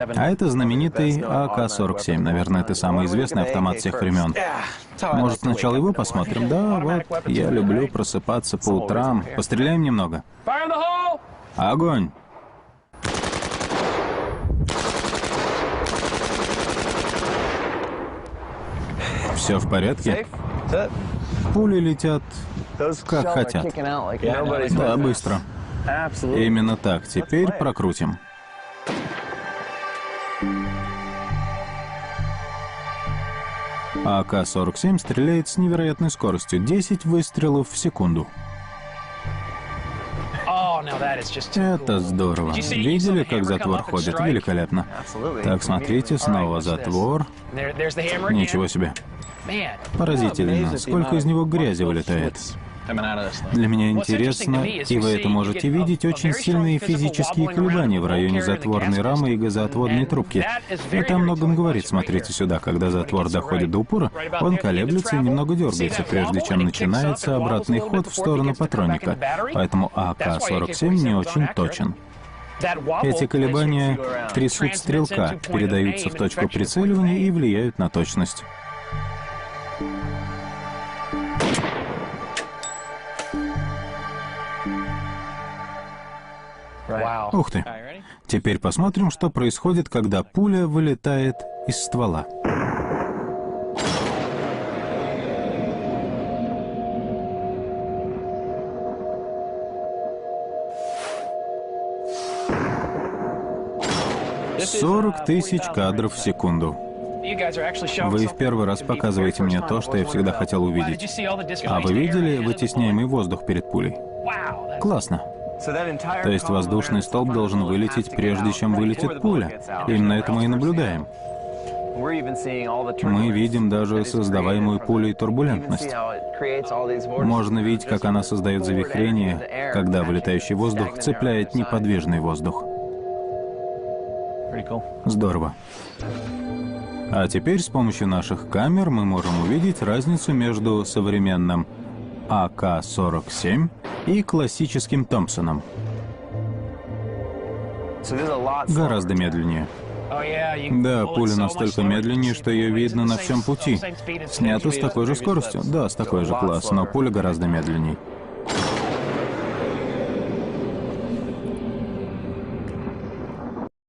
А это знаменитый АК-47. Наверное, это самый известный автомат всех времен. Может, сначала его посмотрим? Да, вот. Я люблю просыпаться по утрам. Постреляем немного. Огонь! Все в порядке? Пули летят как хотят. Да, быстро. Именно так. Теперь прокрутим. АК-47 стреляет с невероятной скоростью. 10 выстрелов в секунду. Это здорово. Видели, как затвор ходит? Великолепно. Так, смотрите, снова затвор. Ничего себе. Поразительно, сколько из него грязи вылетает. Для меня интересно, и вы это можете видеть, очень сильные физические колебания в районе затворной рамы и газоотводной трубки. Это о многом говорит. Смотрите сюда, когда затвор доходит до упора, он колеблется и немного дергается, прежде чем начинается обратный ход в сторону патронника. Поэтому АК-47 не очень точен. Эти колебания трясут стрелка, передаются в точку прицеливания и влияют на точность. Ух ты. Теперь посмотрим, что происходит, когда пуля вылетает из ствола. «40 тысяч кадров в секунду». Вы в первый раз показываете мне то, что я всегда хотел увидеть. А вы видели вытесняемый воздух перед пулей? Классно. То есть воздушный столб должен вылететь, прежде чем вылетит пуля. Именно это мы и наблюдаем. Мы видим даже создаваемую пулей турбулентность. Можно видеть, как она создает завихрение, когда вылетающий воздух цепляет неподвижный воздух. Здорово. А теперь с помощью наших камер мы можем увидеть разницу между современным АК-47 и классическим Томпсоном. Гораздо медленнее. Да, пуля настолько медленнее, что ее видно на всем пути. Снято с такой же скоростью? Да, с такой же класс, но пуля гораздо медленнее.